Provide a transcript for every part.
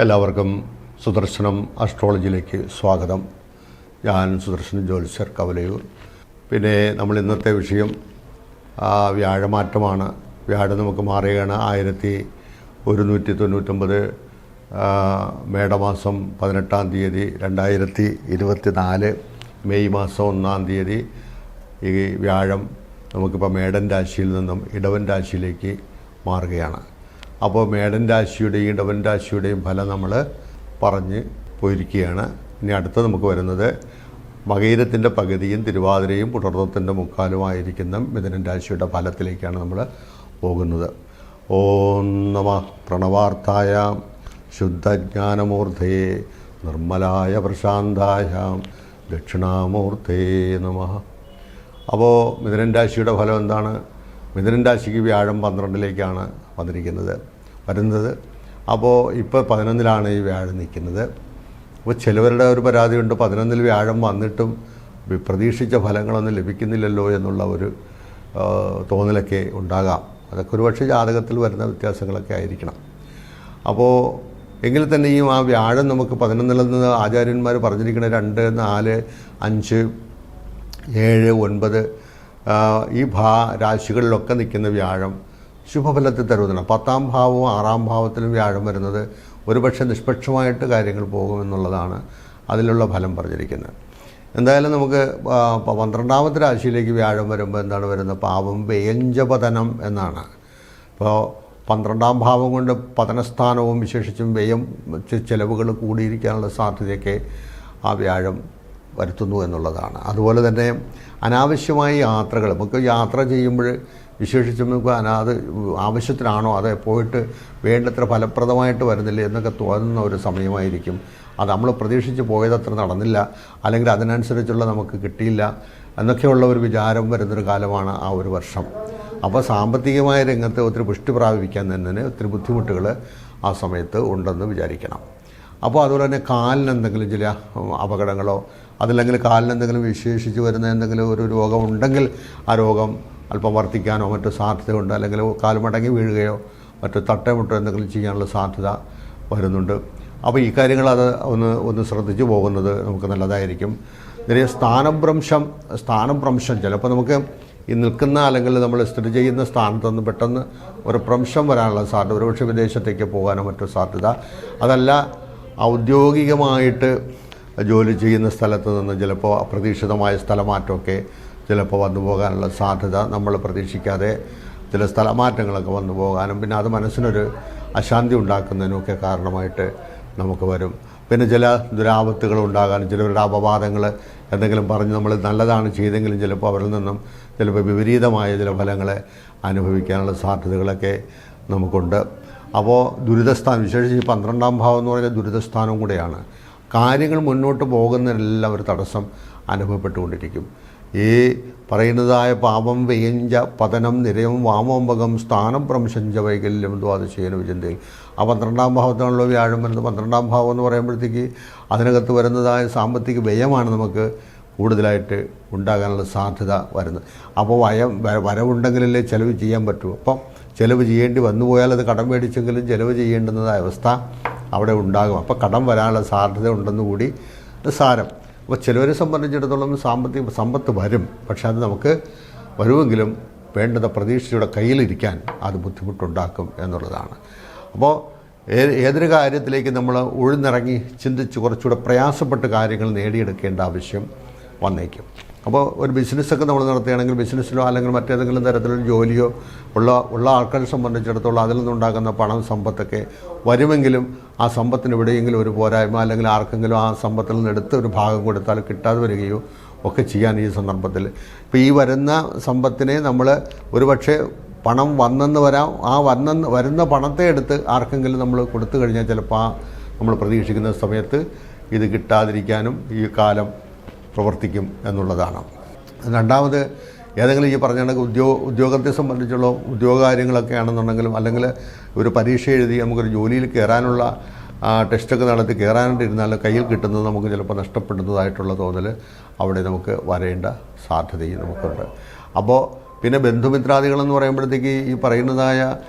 എല്ലാവർക്കും സുദർശനം അസ്ട്രോളജിയിലേക്ക് സ്വാഗതം. ഞാൻ സുദർശനം ജ്യോത്സ്യർ കവലയൂർ. പിന്നെ നമ്മൾ ഇന്നത്തെ വിഷയം വ്യാഴമാറ്റമാണ്. വ്യാഴം നമുക്ക് മാറുകയാണ്. 1199 മേടമാസം 18-ാം തീയതി 2024 മെയ് മാസം 1-ാം തീയതി ഈ വ്യാഴം നമുക്കിപ്പോൾ മേടൻ രാശിയിൽ നിന്നും ഇടവൻ രാശിയിലേക്ക് മാറുകയാണ്. അപ്പോൾ മേടൻ രാശിയുടെയും ഇടവൻ രാശിയുടെയും ഫലം നമ്മൾ പറഞ്ഞ് പോയിരിക്കുകയാണ്. ഇനി അടുത്ത് നമുക്ക് വരുന്നത് മകയിരത്തിൻ്റെ പകുതിയും തിരുവാതിരയും പുണർത്തത്തിൻ്റെ മുക്കാലുമായിരിക്കുന്ന മിഥുനൻ രാശിയുടെ ഫലത്തിലേക്കാണ് നമ്മൾ പോകുന്നത്. ഓം നമഃ പ്രണവാർത്ഥായ ശുദ്ധജ്ഞാനമൂർത്തയേ നിർമ്മലായ പ്രശാന്തായ ദക്ഷിണാമൂർത്തേ നമഃ. അപ്പോൾ മിഥുനൻ രാശിയുടെ ഫലം എന്താണ്? മിഥുനൻ രാശിക്ക് വ്യാഴം 12ലേക്കാണ് വരുന്നത്. അപ്പോൾ ഇപ്പോൾ 11ലാണ് ഈ വ്യാഴം നിൽക്കുന്നത്. അപ്പോൾ ചിലവരുടെ ഒരു പരാതിയുണ്ട്, 11ൽ വ്യാഴം വന്നിട്ടും പ്രതീക്ഷിച്ച ഫലങ്ങളൊന്നും ലഭിക്കുന്നില്ലല്ലോ എന്നുള്ള ഒരു തോന്നലൊക്കെ ഉണ്ടാകാം. അതൊക്കെ ഒരുപക്ഷെ ജാതകത്തിൽ വരുന്ന വ്യത്യാസങ്ങളൊക്കെ ആയിരിക്കണം. അപ്പോൾ എങ്കിൽ തന്നെയും ആ വ്യാഴം നമുക്ക് 11ൽ നിന്ന് ആചാര്യന്മാർ പറഞ്ഞിരിക്കുന്ന 2, 4, 5, 7, 9 ഈ രാശികളിലൊക്കെ നിൽക്കുന്ന വ്യാഴം ശുഭഫലത്തിൽ തരുന്നതാണ്. 10ാം ഭാവവും 6ാം ഭാവത്തിലും വ്യാഴം വരുന്നത് ഒരുപക്ഷെ നിഷ്പക്ഷമായിട്ട് കാര്യങ്ങൾ പോകുമെന്നുള്ളതാണ് അതിലുള്ള ഫലം പറഞ്ഞിരിക്കുന്നത്. എന്തായാലും നമുക്ക് 12ാമത്തെ രാശിയിലേക്ക് വ്യാഴം വരുമ്പോൾ എന്താണ് വരുന്നത്? പാപം വ്യയഞ്ചപതനം എന്നാണ്. ഇപ്പോൾ 12ാം ഭാവം കൊണ്ട് പതനസ്ഥാനവും വിശേഷിച്ചും വ്യയം ചിലവുകൾ കൂടിയിരിക്കാനുള്ള സാധ്യതയൊക്കെ ആ വ്യാഴം വരുത്തുന്നു എന്നുള്ളതാണ്. അതുപോലെ തന്നെ അനാവശ്യമായ യാത്രകൾ, നമുക്ക് യാത്ര ചെയ്യുമ്പോൾ വിശേഷിച്ചും നമുക്ക് ആവശ്യത്തിനാണോ അത് പോയിട്ട് വേണ്ടത്ര ഫലപ്രദമായിട്ട് വരുന്നില്ല എന്നൊക്കെ തോന്നുന്ന ഒരു സമയമായിരിക്കും. അത് നമ്മൾ പ്രതീക്ഷിച്ച് പോയതത്ര നടന്നില്ല, അല്ലെങ്കിൽ അതിനനുസരിച്ചുള്ള നമുക്ക് കിട്ടിയില്ല എന്നൊക്കെയുള്ള ഒരു വിചാരം വരുന്നൊരു കാലമാണ് ആ ഒരു വർഷം. അപ്പോൾ സാമ്പത്തികമായ രംഗത്ത് ഒത്തിരി പുഷ്ടി പ്രാപിക്കാൻ തന്നെ ഒത്തിരി ബുദ്ധിമുട്ടുകൾ ആ സമയത്ത് ഉണ്ടെന്ന് വിചാരിക്കണം. അപ്പോൾ അതുപോലെ തന്നെ കാലിന് എന്തെങ്കിലും ചില അപകടങ്ങളോ അതല്ലെങ്കിൽ കാലിന് എന്തെങ്കിലും വിശേഷിച്ച് വരുന്ന എന്തെങ്കിലും ഒരു രോഗമുണ്ടെങ്കിൽ ആ രോഗം അല്പം വർദ്ധിക്കാനോ മറ്റു സാധ്യതയുണ്ട്. അല്ലെങ്കിൽ കാൽ മടങ്ങി വീഴുകയോ മറ്റു തട്ടമുട്ടോ എന്തെങ്കിലും ചെയ്യാനുള്ള സാധ്യത വരുന്നുണ്ട്. അപ്പോൾ ഈ കാര്യങ്ങൾ ഒന്ന് ശ്രദ്ധിച്ചു പോകുന്നത് നമുക്ക് നല്ലതായിരിക്കും. നിറയെ സ്ഥാനഭ്രംശം ചിലപ്പോൾ നമുക്ക് ഈ നിൽക്കുന്ന അല്ലെങ്കിൽ നമ്മൾ സ്ഥിതി ചെയ്യുന്ന സ്ഥാനത്തുനിന്ന് പെട്ടെന്ന് ഒരു ഭ്രംശം വരാനുള്ള സാധ്യത, ഒരുപക്ഷെ വിദേശത്തേക്ക് പോകാനോ മറ്റു സാധ്യത. അതല്ല ഔദ്യോഗികമായിട്ട് ജോലി ചെയ്യുന്ന സ്ഥലത്ത് നിന്ന് ചിലപ്പോൾ അപ്രതീക്ഷിതമായ സ്ഥലമാറ്റമൊക്കെ ചിലപ്പോൾ വന്നു പോകാനുള്ള സാധ്യത, നമ്മൾ പ്രതീക്ഷിക്കാതെ ചില സ്ഥലമാറ്റങ്ങളൊക്കെ വന്നു പോകാനും പിന്നെ അത് മനസ്സിനൊരു അശാന്തി ഉണ്ടാക്കുന്നതിനുമൊക്കെ കാരണമായിട്ട് നമുക്ക് വരും. പിന്നെ ചില ദുരാപത്തുകൾ ഉണ്ടാകാനും ചിലവരുടെ അപവാദങ്ങൾ എന്തെങ്കിലും പറഞ്ഞ് നമ്മൾ നല്ലതാണ് ചെയ്തെങ്കിലും ചിലപ്പോൾ അവരിൽ നിന്നും ചിലപ്പോൾ വിപരീതമായ ചില ഫലങ്ങളെ അനുഭവിക്കാനുള്ള സാധ്യതകളൊക്കെ നമുക്കുണ്ട്. അപ്പോൾ ദുരിതസ്ഥാനം, വിശേഷിച്ച് ഈ 12ാം ഭാവം എന്ന് പറയുന്നത് ദുരിതസ്ഥാനവും കൂടെയാണ്. കാര്യങ്ങൾ മുന്നോട്ട് പോകുന്നതിനെല്ലാം ഒരു തടസ്സം അനുഭവപ്പെട്ടുകൊണ്ടിരിക്കും. ഈ പറയുന്നതായ പാപം വ്യയഞ്ച പതനം നിരയം വാമോമ്പകം സ്ഥാനം ഭ്രംശഞ്ച വൈകല്യം ദ്വാദശേന വിചിന്തയിൽ. ആ 12ാം ഭാവത്തിനാണല്ലോ വ്യാഴം വരുന്നത്. 12ാം ഭാവം എന്ന് പറയുമ്പോഴത്തേക്ക് അതിനകത്ത് വരുന്നതായ സാമ്പത്തിക വ്യയമാണ് നമുക്ക് കൂടുതലായിട്ട് ഉണ്ടാകാനുള്ള സാധ്യത വരുന്നത്. അപ്പോൾ വരവുണ്ടെങ്കിലല്ലേ ചിലവ് ചെയ്യാൻ പറ്റൂ. അപ്പം ചിലവ് ചെയ്യേണ്ടി വന്നു പോയാൽ അത് കടം മേടിച്ചെങ്കിലും ചിലവ് ചെയ്യേണ്ടുന്നതായ അവസ്ഥ അവിടെ ഉണ്ടാകും. അപ്പോൾ കടം വരാനുള്ള സാധ്യത ഉണ്ടെന്ന് കൂടി സാരം. അപ്പോൾ ചിലവരെ സംബന്ധിച്ചിടത്തോളം സമ്പത്ത് വരും, പക്ഷെ അത് നമുക്ക് വരുമെങ്കിലും വേണ്ടത് പ്രതീക്ഷയുടെ കയ്യിലിരിക്കാൻ അത് ബുദ്ധിമുട്ടുണ്ടാക്കും എന്നുള്ളതാണ്. അപ്പോൾ ഏതൊരു കാര്യത്തിലേക്ക് നമ്മൾ ഉഴുന്നിറങ്ങി ചിന്തിച്ച് കുറച്ചുകൂടെ പ്രയാസപ്പെട്ട് കാര്യങ്ങൾ നേടിയെടുക്കേണ്ട ആവശ്യം വന്നേക്കും. അപ്പോൾ ഒരു ബിസിനസ്സൊക്കെ നമ്മൾ നടത്തുകയാണെങ്കിൽ ബിസിനസ്സിലോ അല്ലെങ്കിൽ മറ്റേതെങ്കിലും തരത്തിലൊരു ജോലിയോ ഉള്ള ആൾക്കാരെ സംബന്ധിച്ചിടത്തോളം അതിൽ നിന്നുണ്ടാകുന്ന പണം സമ്പത്തൊക്കെ വരുമെങ്കിലും ആ സമ്പത്തിന് എവിടെയെങ്കിലും ഒരു പോരായ്മ അല്ലെങ്കിൽ ആർക്കെങ്കിലും ആ സമ്പത്തിൽ നിന്ന് എടുത്ത് ഒരു ഭാഗം കൊടുത്താൽ കിട്ടാതെ വരികയോ ഒക്കെ ചെയ്യാൻ ഈ സന്ദർഭത്തിൽ. ഇപ്പോൾ ഈ വരുന്ന സമ്പത്തിനെ നമ്മൾ ഒരുപക്ഷെ പണം വന്നെന്ന് വരാം, ആ വരുന്ന പണത്തെ എടുത്ത് ആർക്കെങ്കിലും നമ്മൾ കൊടുത്തു കഴിഞ്ഞാൽ ചിലപ്പോൾ നമ്മൾ പ്രതീക്ഷിക്കുന്ന സമയത്ത് ഇത് കിട്ടാതിരിക്കാനും ഈ കാലം പ്രവർത്തിക്കും എന്നുള്ളതാണ്. രണ്ടാമത് ഏതെങ്കിലും ഈ പറഞ്ഞ ഉദ്യോഗത്തെ സംബന്ധിച്ചുള്ള ഉദ്യോഗകാര്യങ്ങളൊക്കെ ആണെന്നുണ്ടെങ്കിലും അല്ലെങ്കിൽ ഒരു പരീക്ഷ എഴുതി നമുക്കൊരു ജോലിയിൽ കയറാനുള്ള ടെസ്റ്റൊക്കെ നടത്തി കയറാനിട്ടിരുന്നാൽ കയ്യിൽ കിട്ടുന്നത് നമുക്ക് ചിലപ്പോൾ നഷ്ടപ്പെടുന്നതായിട്ടുള്ള തോന്നൽ അവിടെ നമുക്ക് വരേണ്ട സാധ്യതയും നമുക്കുണ്ട്. അപ്പോൾ പിന്നെ ബന്ധുമിത്രാദികളെന്ന് പറയുമ്പോഴത്തേക്ക് ഈ പറയുന്നതായ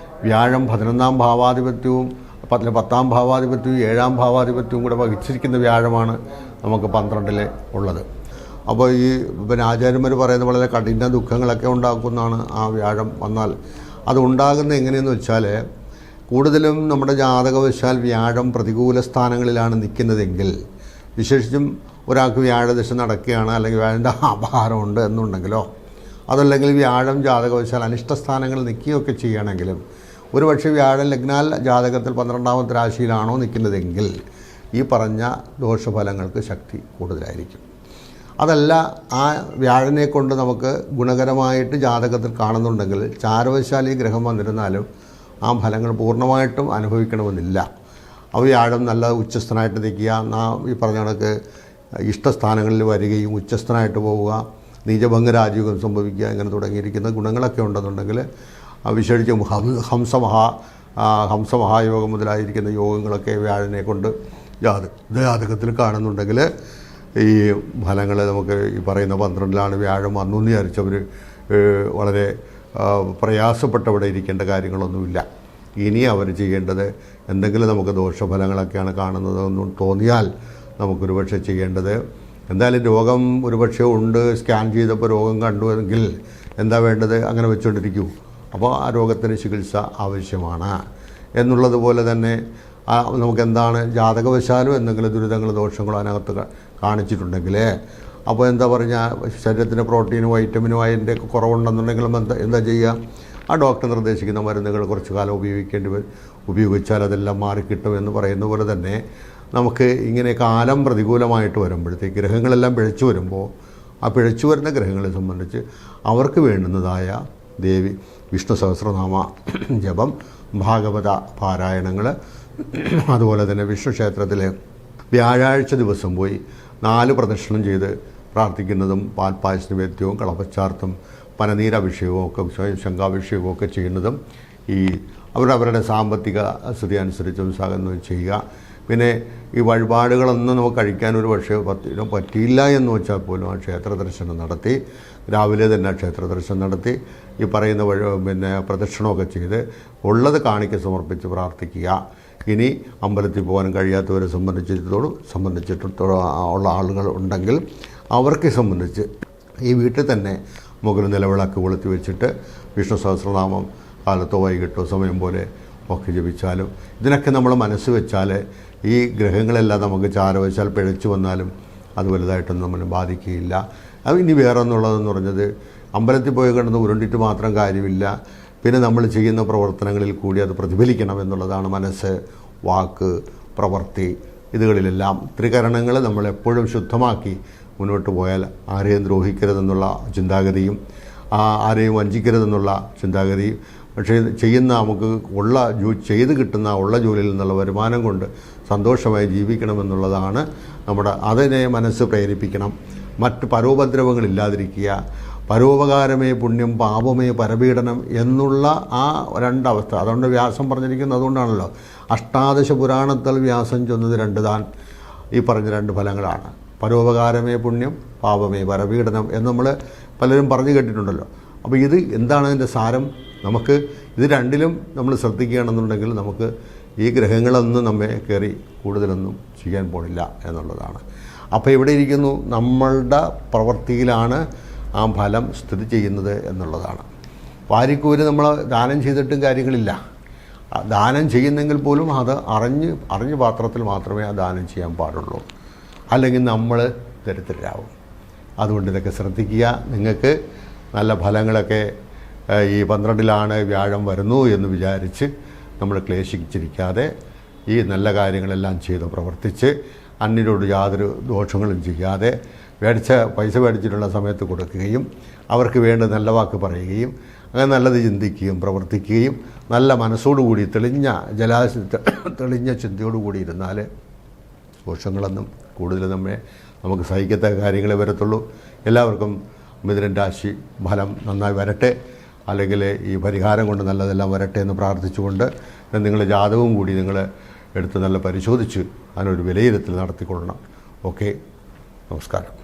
വ്യാഴം 11ാം ഭാവാധിപത്യവും 10ാം ഭാവാധിപത്യവും 7ാം ഭാവാധിപത്യവും കൂടെ വഹിച്ചിരിക്കുന്ന വ്യാഴമാണ് നമുക്ക് 12ൽ ഉള്ളത്. അപ്പോൾ ഈ പിന്നെ ആചാര്യന്മാർ പറയുന്നത് വളരെ കഠിന ദുഃഖങ്ങളൊക്കെ ഉണ്ടാക്കുന്നതാണ് ആ വ്യാഴം വന്നാൽ. അത് ഉണ്ടാകുന്നത് എങ്ങനെയെന്ന് വെച്ചാൽ കൂടുതലും നമ്മുടെ ജാതകവശാൽ വ്യാഴം പ്രതികൂല സ്ഥാനങ്ങളിലാണ് നിൽക്കുന്നതെങ്കിൽ, വിശേഷിച്ചും ഒരാൾക്ക് വ്യാഴദശ നടക്കുകയാണ് അല്ലെങ്കിൽ വ്യാഴൻ്റെ അപഹാരമുണ്ട് എന്നുണ്ടെങ്കിലോ, അതല്ലെങ്കിൽ വ്യാഴം ജാതകവശാൽ അനിഷ്ട സ്ഥാനങ്ങളിൽ നിൽക്കുകയൊക്കെ ചെയ്യുകയാണെങ്കിലും, ഒരുപക്ഷെ വ്യാഴം ലഗ്നാൽ ജാതകത്തിൽ 12ാമത്തെ രാശിയിലാണോ നിൽക്കുന്നതെങ്കിൽ ഈ പറഞ്ഞ ദോഷഫലങ്ങൾക്ക് ശക്തി കൂടുതലായിരിക്കും. അതല്ല, ആ വ്യാഴനെ കൊണ്ട് നമുക്ക് ഗുണകരമായിട്ട് ജാതകത്തിൽ കാണുന്നുണ്ടെങ്കിൽ ചാരവശാൽ ഈ ഗ്രഹം വന്നിരുന്നാലും ആ ഫലങ്ങൾ പൂർണ്ണമായിട്ടും അനുഭവിക്കണമെന്നില്ല. അപ്പോൾ വ്യാഴം നല്ല ഉച്ചസ്ഥനായിട്ട് നിൽക്കുക, ഈ പറഞ്ഞ കണക്ക് ഇഷ്ടസ്ഥാനങ്ങളിൽ വരികയും ഉച്ചസ്ഥനായിട്ട് പോവുക, നീചഭംഗ രാജയോഗം സംഭവിക്കുക, ഇങ്ങനെ തുടങ്ങിയിരിക്കുന്ന ഗുണങ്ങളൊക്കെ ഉണ്ടെന്നുണ്ടെങ്കിൽ വിശേഷിച്ചും ഹംസമഹായോഗം മുതലായിരിക്കുന്ന യോഗങ്ങളൊക്കെ വ്യാഴനെ കൊണ്ട് ജാതകത്തിൽ കാണുന്നുണ്ടെങ്കിൽ ഈ ഫലങ്ങൾ നമുക്ക് ഈ പറയുന്ന 12ലാണ് വ്യാഴം വന്നു എന്ന് വിചാരിച്ചവർ വളരെ പ്രയാസപ്പെട്ടവിടെ ഇരിക്കേണ്ട കാര്യങ്ങളൊന്നുമില്ല. ഇനി അവർ ചെയ്യേണ്ടത് എന്തെങ്കിലും നമുക്ക് ദോഷഫലങ്ങളൊക്കെയാണ് കാണുന്നതെന്ന് തോന്നിയാൽ നമുക്കൊരു പക്ഷേ ചെയ്യേണ്ടത്, എന്തായാലും രോഗം ഒരുപക്ഷെ ഉണ്ട്, സ്കാൻ ചെയ്തപ്പോൾ രോഗം കണ്ടുവെങ്കിൽ എന്താ വേണ്ടത്, അങ്ങനെ വെച്ചുകൊണ്ടിരിക്കൂ. അപ്പോൾ ആ രോഗത്തിന് ചികിത്സ ആവശ്യമാണ്. എന്നുള്ളതുപോലെ തന്നെ നമുക്കെന്താണ് ജാതകവശാലും എന്തെങ്കിലും ദുരിതങ്ങളോ ദോഷങ്ങളോ അതിനകത്ത് കാണിച്ചിട്ടുണ്ടെങ്കിൽ, അപ്പോൾ എന്താ പറഞ്ഞാൽ ശരീരത്തിന് പ്രോട്ടീനും വൈറ്റമിനും അതിൻ്റെ കുറവുണ്ടെന്നുണ്ടെങ്കിലും എന്താ ചെയ്യുക, ആ ഡോക്ടർ നിർദ്ദേശിക്കുന്ന മരുന്നുകൾ കുറച്ച് കാലം ഉപയോഗിച്ചാൽ അതെല്ലാം മാറിക്കിട്ടും എന്ന് പറയുന്ന പോലെ തന്നെ നമുക്ക് ഇങ്ങനെ കാലം പ്രതികൂലമായിട്ട് വരുമ്പോഴത്തേക്ക് ഗ്രഹങ്ങളെല്ലാം പിഴച്ചു വരുമ്പോൾ ആ പിഴച്ചു വരുന്ന ഗ്രഹങ്ങളെ സംബന്ധിച്ച് അവർക്ക് വേണ്ടുന്നതായ ദേവി വിഷ്ണു സഹസ്രനാമ ജപം, ഭാഗവത പാരായണങ്ങൾ, അതുപോലെ തന്നെ വിഷ്ണു ക്ഷേത്രത്തിൽ വ്യാഴാഴ്ച ദിവസം പോയി 4 പ്രദക്ഷിണം ചെയ്ത് പ്രാർത്ഥിക്കുന്നതും പാൽപ്പായസ നിവേദ്യവും കളപ്പച്ചാർത്തും പനനീരഭിഷേകവും ഒക്കെ ശംഖാഭിഷേകവും ഒക്കെ ചെയ്യുന്നതും ഈ അവരവരുടെ സാമ്പത്തിക സ്ഥിതി അനുസരിച്ചും ചെയ്യുക. പിന്നെ ഈ വഴിപാടുകളൊന്നും നമുക്ക് കഴിക്കാൻ ഒരു പക്ഷേ പറ്റിയില്ല എന്ന് വെച്ചാൽ പോലും ആ ക്ഷേത്ര ദർശനം നടത്തി, രാവിലെ തന്നെ ക്ഷേത്ര ദർശനം നടത്തി ഈ പറയുന്ന പ്രദക്ഷിണമൊക്കെ ചെയ്ത് ഉള്ളത് കാണിക്ക സമർപ്പിച്ച് പ്രാർത്ഥിക്കുക. ഇനി അമ്പലത്തിൽ പോകാൻ കഴിയാത്തവരെ സംബന്ധിച്ചിടത്തോളം ഉള്ള ആളുകൾ ഉണ്ടെങ്കിൽ അവർക്ക് സംബന്ധിച്ച് ഈ വീട്ടിൽ തന്നെ മുകളിൽ നിലവിളക്ക് കൊളുത്തി വെച്ചിട്ട് വിഷ്ണു സഹസ്രനാമം കാലത്തോ വൈകിട്ടോ സമയം പോലെ ഒക്കെ ജപിച്ചാലും, ഇതിനൊക്കെ നമ്മൾ മനസ്സ് വെച്ചാൽ ഈ ഗ്രഹങ്ങളെല്ലാം നമുക്ക് ചാരവശാൽ പിഴച്ചു വന്നാലും അത് വലുതായിട്ടൊന്നും നമ്മളെ ബാധിക്കുകയില്ല. അത് ഇനി വേറെ ഒന്നുള്ളതെന്ന് പറഞ്ഞത്, അമ്പലത്തിൽ പോയി കിടന്ന് ഉരുണ്ടിട്ട് മാത്രം കാര്യമില്ല, പിന്നെ നമ്മൾ ചെയ്യുന്ന പ്രവർത്തനങ്ങളിൽ കൂടി അത് പ്രതിഫലിക്കണം എന്നുള്ളതാണ്. മനസ്സ്, വാക്ക്, പ്രവൃത്തി, ഇതുകളിലെല്ലാം ത്രികരണങ്ങൾ നമ്മളെപ്പോഴും ശുദ്ധമാക്കി മുന്നോട്ട് പോയാൽ ആരെയും ദ്രോഹിക്കരുതെന്നുള്ള ചിന്താഗതിയും ആരെയും വഞ്ചിക്കരുതെന്നുള്ള ചിന്താഗതിയും, പക്ഷേ ചെയ്യുന്ന നമുക്ക് ചെയ്ത് കിട്ടുന്ന ഉള്ള ജോലിയിൽ നിന്നുള്ള വരുമാനം കൊണ്ട് സന്തോഷമായി ജീവിക്കണമെന്നുള്ളതാണ് നമ്മുടെ. അതിനെ മനസ്സ് പ്രേരിപ്പിക്കണം. മറ്റ് പരോപദ്രവങ്ങളില്ലാതിരിക്കുക, പരോപകാരമേ പുണ്യം പാപമേ പരപീഡനം എന്നുള്ള ആ രണ്ടവസ്ഥ. അതുകൊണ്ട് വ്യാസം പറഞ്ഞിരിക്കുന്നത് അതുകൊണ്ടാണല്ലോ, അഷ്ടാദശ പുരാണത്തിൽ വ്യാസം ചൊന്നത് 2 താൻ ഈ പറഞ്ഞ 2 ഫലങ്ങളാണ്. പരോപകാരമേ പുണ്യം പാപമേ പരപീഡനം എന്ന് നമ്മൾ പലരും പറഞ്ഞു കേട്ടിട്ടുണ്ടല്ലോ. അപ്പോൾ ഇത് എന്താണ് അതിൻ്റെ സാരം? നമുക്ക് ഇത് രണ്ടിലും നമ്മൾ ശ്രദ്ധിക്കുകയാണെന്നുണ്ടെങ്കിൽ നമുക്ക് ഈ ഗ്രഹങ്ങളൊന്നും നമ്മെ കയറി കൂടുതലൊന്നും ചെയ്യാൻ പോണില്ല എന്നുള്ളതാണ്. അപ്പോൾ ഇവിടെ ഇരിക്കുന്നു, നമ്മളുടെ പ്രവൃത്തിയിലാണ് ആ ഫലം സ്ഥിതി ചെയ്യുന്നത് എന്നുള്ളതാണ്. വാരിക്കൂര് നമ്മൾ ദാനം ചെയ്തിട്ടും കാര്യങ്ങളില്ല. ദാനം ചെയ്യുന്നെങ്കിൽ പോലും അത് അറിഞ്ഞ് പാത്രത്തിൽ മാത്രമേ ആ ദാനം ചെയ്യാൻ പാടുള്ളൂ, അല്ലെങ്കിൽ നമ്മൾ ദരിദ്രരാകും. അതുകൊണ്ട് ഇതൊക്കെ ശ്രദ്ധിക്കുക. നിങ്ങൾക്ക് നല്ല ഫലങ്ങളൊക്കെ ഈ 12ലാണ് വ്യാഴം വരുന്നു എന്ന് വിചാരിച്ച് നമ്മൾ ക്ലേശിച്ചിരിക്കാതെ ഈ നല്ല കാര്യങ്ങളെല്ലാം ചെയ്ത് പ്രവർത്തിച്ച് അന്യരോട് യാതൊരു ദോഷങ്ങളും ചെയ്യാതെ പൈസ മേടിച്ചിട്ടുള്ള സമയത്ത് കൊടുക്കുകയും അവർക്ക് വേണ്ട നല്ല വാക്ക് പറയുകയും അങ്ങനെ നല്ലത് ചിന്തിക്കുകയും പ്രവർത്തിക്കുകയും നല്ല മനസ്സോടുകൂടി തെളിഞ്ഞ ചിന്തയോടുകൂടി ഇരുന്നാൽ ദോഷങ്ങളൊന്നും കൂടുതൽ നമുക്ക് സഹിക്കത്തക്ക കാര്യങ്ങളെ വരത്തുള്ളൂ. എല്ലാവർക്കും മിഥുനൻ രാശി ഫലം നന്നായി വരട്ടെ, അല്ലെങ്കിൽ ഈ പരിഹാരം കൊണ്ട് നല്ലതെല്ലാം വരട്ടെ എന്ന് പ്രാർത്ഥിച്ചുകൊണ്ട് നിങ്ങളുടെ ജാതകവും കൂടി നിങ്ങൾ എടുത്ത് നല്ല പരിശോധിച്ച് അതിനൊരു വിലയിരുത്തൽ നടത്തിക്കൊള്ളണം. ഓക്കെ, നമസ്കാരം.